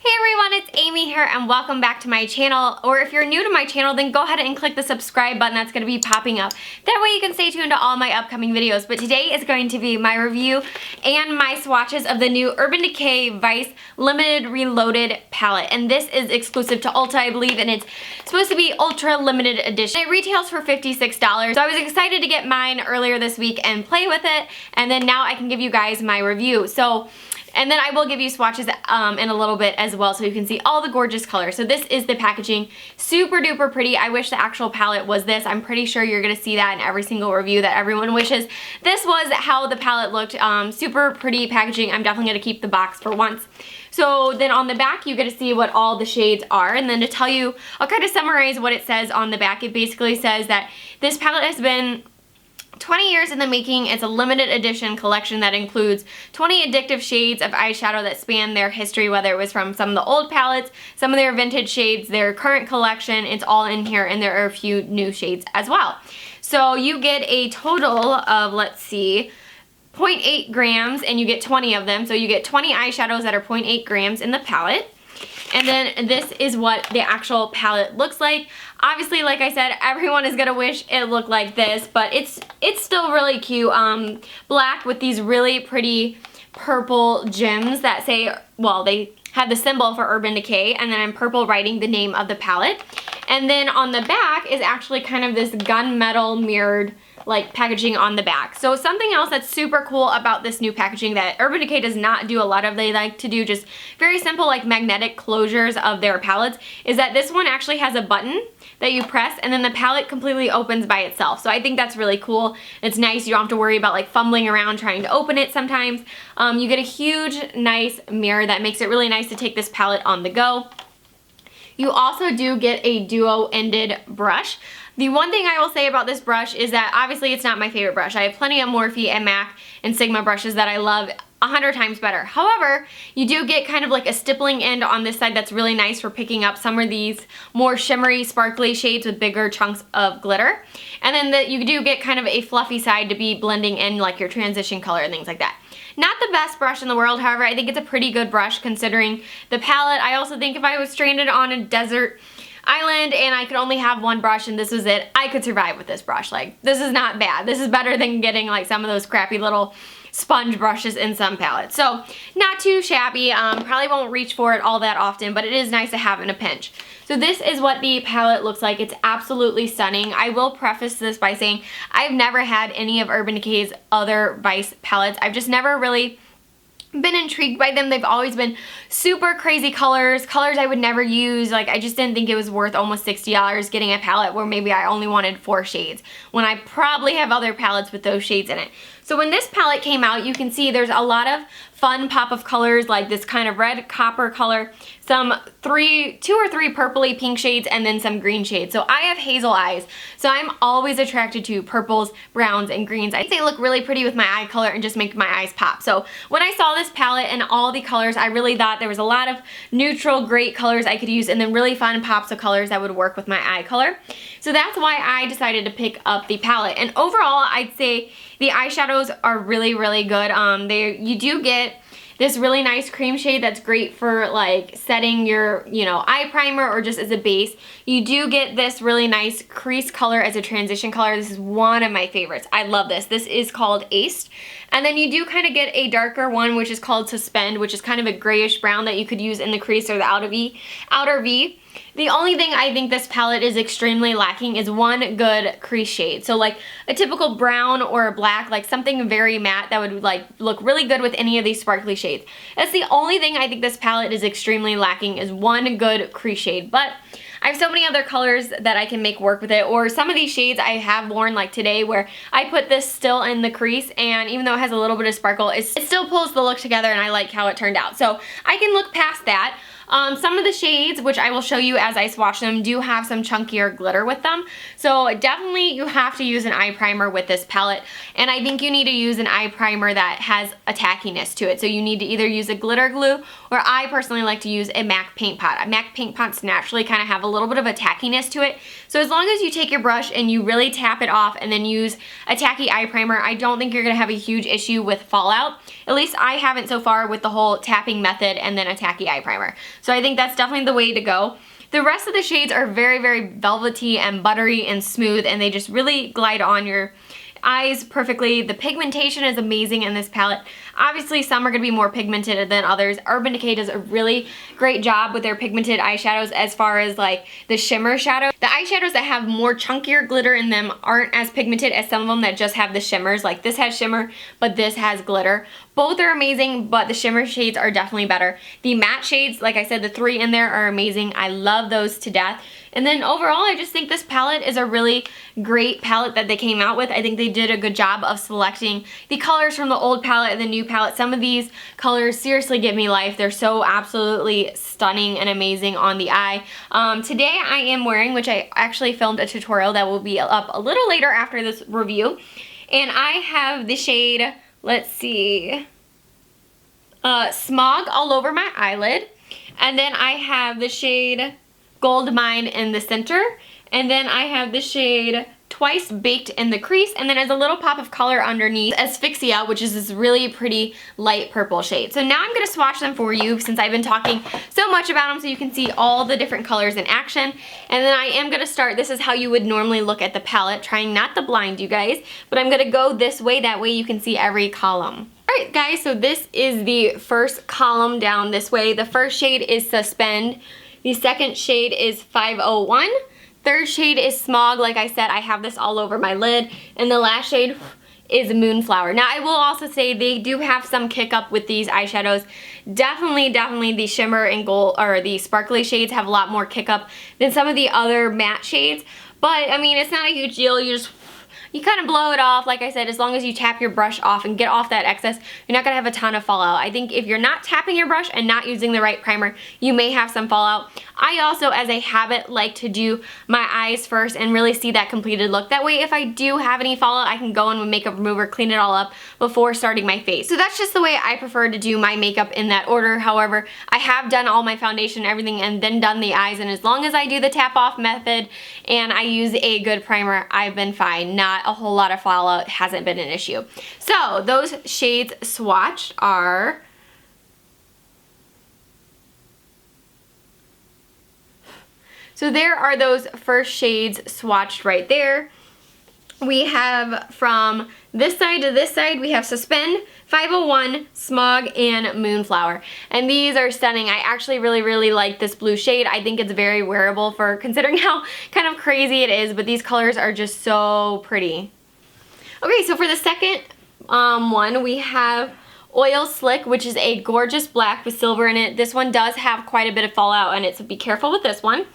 Hey everyone, it's Amy here and welcome back to my channel. Or if you're new to my channel, then go ahead and click the subscribe button that's going to be popping up. That way you can stay tuned to all my upcoming videos. But today is going to be my review and my swatches of the new Urban Decay Vice Limited Reloaded palette. And this is exclusive to Ulta, I believe, and it's supposed to be ultra limited edition. It retails for $56. So I was excited to get mine earlier this week and play with it. And then now I can give you guys my review. And then I will give you swatches in a little bit as well so you can see all the gorgeous colors. So this is the packaging. Super duper pretty. I wish the actual palette was this. I'm pretty sure you're going to see that in every single review that everyone wishes. This was how the palette looked. Super pretty packaging. I'm definitely going to keep the box for once. So then on the back you get to see what all the shades are, and then to tell you, I'll kind of summarize what it says on the back. It basically says that this palette has been 20 years in the making. It's a limited edition collection that includes 20 addictive shades of eyeshadow that span their history, whether it was from some of the old palettes, some of their vintage shades, their current collection. It's all in here, and there are a few new shades as well. So you get a total of, let's see, 0.8 grams, and you get 20 of them. So you get 20 eyeshadows that are 0.8 grams in the palette. And then this is what the actual palette looks like. Obviously, like I said, everyone is gonna wish it looked like this, but it's still really cute. Black with these really pretty purple gems that say, well, they have the symbol for Urban Decay, and then in purple writing the name of the palette. And then on the back is actually kind of this gunmetal mirrored like packaging on the back. So something else that's super cool about this new packaging that Urban Decay does not do a lot of, they like to do just very simple like magnetic closures of their palettes, is that this one actually has a button that you press and then the palette completely opens by itself. So I think that's really cool. It's nice. You don't have to worry about like fumbling around trying to open it sometimes. You get a huge nice mirror that makes it really nice to take this palette on the go. You also do get a duo-ended brush. The one thing I will say about this brush is that obviously it's not my favorite brush. I have plenty of Morphe and MAC and Sigma brushes that I love 100 times better. However, you do get kind of like a stippling end on this side that's really nice for picking up some of these more shimmery, sparkly shades with bigger chunks of glitter. And then you do get kind of a fluffy side to be blending in like your transition color and things like that. Not the best brush in the world, however, I think it's a pretty good brush considering the palette. I also think if I was stranded on a desert island and I could only have one brush and this was it, I could survive with this brush. Like, this is not bad. This is better than getting like some of those crappy little sponge brushes in some palettes. So not too shabby. Probably won't reach for it all that often, but it is nice to have in a pinch. So this is what the palette looks like. It's absolutely stunning. I will preface this by saying I've never had any of Urban Decay's other Vice palettes. I've just never really been intrigued by them. They've always been super crazy colors I would never use. Like, I just didn't think it was worth almost $60 getting a palette where maybe I only wanted 4 shades when I probably have other palettes with those shades in it. So when this palette came out, you can see there's a lot of fun pop of colors like this kind of red copper color, some 2 or 3 purpley pink shades, and then some green shades. So I have hazel eyes, so I'm always attracted to purples, browns, and greens. I think they look really pretty with my eye color and just make my eyes pop. So when I saw this palette and all the colors, I really thought there was a lot of neutral, great colors I could use and then really fun pops of colors that would work with my eye color. So that's why I decided to pick up the palette. And overall, I'd say the eyeshadows are really, really good. You do get this really nice cream shade that's great for like setting your, eye primer or just as a base. You do get this really nice crease color as a transition color. This is one of my favorites. I love this. This is called Aced. And then you do kind of get a darker one, which is called Suspend, which is kind of a grayish brown that you could use in the crease or the outer V. The only thing I think this palette is extremely lacking is one good crease shade. So like a typical brown or a black, like something very matte that would like look really good with any of these sparkly shades. That's the only thing I think this palette is extremely lacking, is one good crease shade. But I have so many other colors that I can make work with it, or some of these shades I have worn like today where I put this still in the crease, and even though it has a little bit of sparkle, it still pulls the look together and I like how it turned out. So I can look past that. Some of the shades, which I will show you as I swatch them, do have some chunkier glitter with them. So definitely you have to use an eye primer with this palette. And I think you need to use an eye primer that has a tackiness to it. So you need to either use a glitter glue, or I personally like to use a MAC paint pot. MAC paint pots naturally kind of have a little bit of a tackiness to it. So as long as you take your brush and you really tap it off and then use a tacky eye primer, I don't think you're gonna have a huge issue with fallout. At least I haven't so far with the whole tapping method and then a tacky eye primer. So I think that's definitely the way to go. The rest of the shades are very, very velvety and buttery and smooth, and they just really glide on your eyes perfectly. The pigmentation is amazing in this palette. Obviously, some are going to be more pigmented than others. Urban Decay does a really great job with their pigmented eyeshadows as far as like the shimmer shadow. The eyeshadows that have more chunkier glitter in them aren't as pigmented as some of them that just have the shimmers. Like this has shimmer, but this has glitter. Both are amazing, but the shimmer shades are definitely better. The matte shades, like I said, the 3 in there are amazing. I love those to death. And then overall, I just think this palette is a really great palette that they came out with. I think they did a good job of selecting the colors from the old palette and the new palette. Some of these colors seriously give me life. They're so absolutely stunning and amazing on the eye. Today I am wearing, which I actually filmed a tutorial that will be up a little later after this review. And I have the shade, let's see, Smog all over my eyelid. And then I have the shade Gold Mine in the center, and then I have the shade Twice Baked in the crease, and then as a little pop of color underneath, Asphyxia, which is this really pretty light purple shade. So now I'm going to swatch them for you since I've been talking so much about them so you can see all the different colors in action. And then I am going to start, this is how you would normally look at the palette, trying not to blind you guys, but I'm going to go this way, that way you can see every column. Alright guys, so this is the first column down this way. The first shade is Suspend. The second shade is 501. Third shade is Smog. Like I said, I have this all over my lid. And the last shade is Moonflower. Now, I will also say they do have some kick up with these eyeshadows. Definitely the shimmer and gold, or the sparkly shades have a lot more kick up than some of the other matte shades. But, I mean, it's not a huge deal. You kind of blow it off, like I said, as long as you tap your brush off and get off that excess, you're not going to have a ton of fallout. I think if you're not tapping your brush and not using the right primer, you may have some fallout. I also, as a habit, like to do my eyes first and really see that completed look. That way, if I do have any fallout, I can go in with makeup remover, clean it all up before starting my face. So that's just the way I prefer to do my makeup in that order. However, I have done all my foundation and everything and then done the eyes, and as long as I do the tap off method and I use a good primer, I've been fine. Not a whole lot of fallout, hasn't been an issue. So those shades swatched are there are those first shades swatched right there. We have from this side to this side, we have Suspend, 501, Smog, and Moonflower. And these are stunning. I actually really like this blue shade. I think it's very wearable for considering how kind of crazy it is, but these colors are just so pretty. Okay, so for the second one, we have Oil Slick, which is a gorgeous black with silver in it. This one does have quite a bit of fallout in it, so be careful with this one.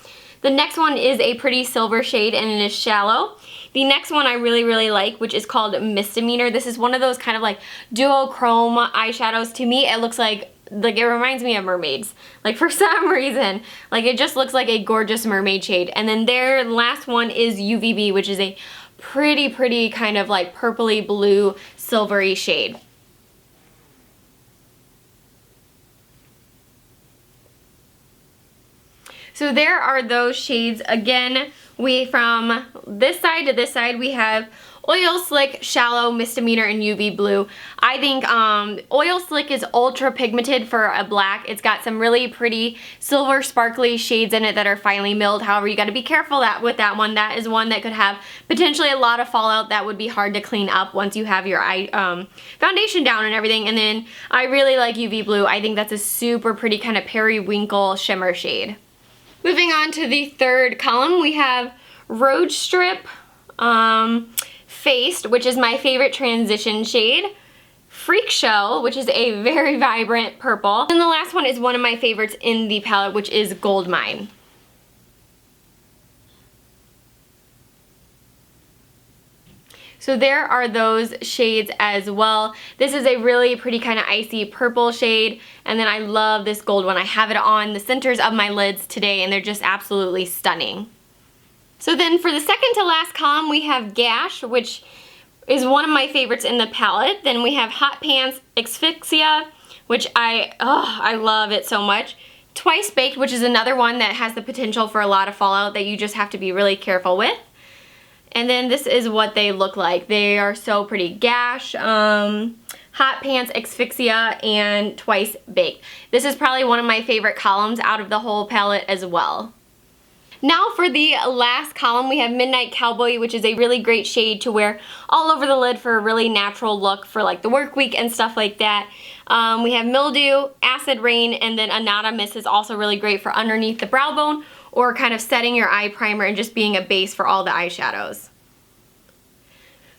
The next one is a pretty silver shade, and it is Shallow. The next one I really like, which is called Misdemeanor. This is one of those kind of like duochrome eyeshadows. To me, it looks like it reminds me of mermaids. Like for some reason, like it just looks like a gorgeous mermaid shade. And then their last one is UVB, which is a pretty kind of like purpley blue silvery shade. So there are those shades. Again, from this side to this side, we have Oil Slick, Shallow, Misdemeanor, and UV Blue. I think Oil Slick is ultra pigmented for a black. It's got some really pretty silver sparkly shades in it that are finely milled. However, you got to be careful with that one. That is one that could have potentially a lot of fallout that would be hard to clean up once you have your foundation down and everything. And then I really like UV Blue. I think that's a super pretty kind of periwinkle shimmer shade. Moving on to the third column, we have Road Strip, Faced, which is my favorite transition shade, Freak Show, which is a very vibrant purple, and the last one is one of my favorites in the palette, which is Gold Mine. So there are those shades as well. This is a really pretty kind of icy purple shade, and then I love this gold one. I have it on the centers of my lids today, and they're just absolutely stunning. So then for the second to last column, we have Gash, which is one of my favorites in the palette. Then we have Hot Pants, Asphyxia, which I love it so much. Twice Baked, which is another one that has the potential for a lot of fallout that you just have to be really careful with. And then this is what they look like. They are so pretty. Gash, Hot Pants, Asphyxia, and Twice Baked. This is probably one of my favorite columns out of the whole palette as well. Now for the last column, we have Midnight Cowboy, which is a really great shade to wear all over the lid for a really natural look for like the work week and stuff like that. We have Mildew, Acid Rain, and then Anonymous is also really great for underneath the brow bone or kind of setting your eye primer and just being a base for all the eyeshadows.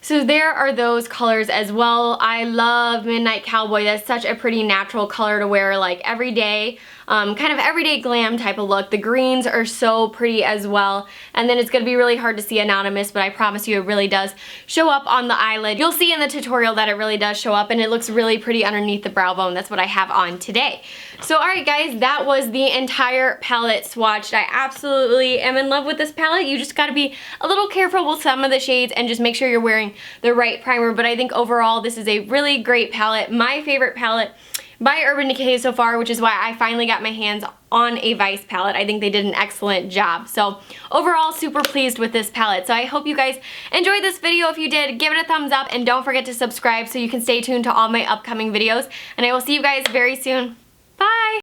So there are those colors as well. I love Midnight Cowboy. That's such a pretty natural color to wear like every day. Kind of everyday glam type of look. The greens are so pretty as well. And then it's going to be really hard to see Anonymous, but I promise you it really does show up on the eyelid. You'll see in the tutorial that it really does show up, and it looks really pretty underneath the brow bone. That's what I have on today. So alright guys, that was the entire palette swatched. I absolutely am in love with this palette. You just got to be a little careful with some of the shades and just make sure you're wearing the right primer. But I think overall this is a really great palette. My favorite palette by Urban Decay so far, which is why I finally got my hands on a Vice palette. I think they did an excellent job. So overall, super pleased with this palette. So I hope you guys enjoyed this video. If you did, give it a thumbs up and don't forget to subscribe so you can stay tuned to all my upcoming videos. And I will see you guys very soon.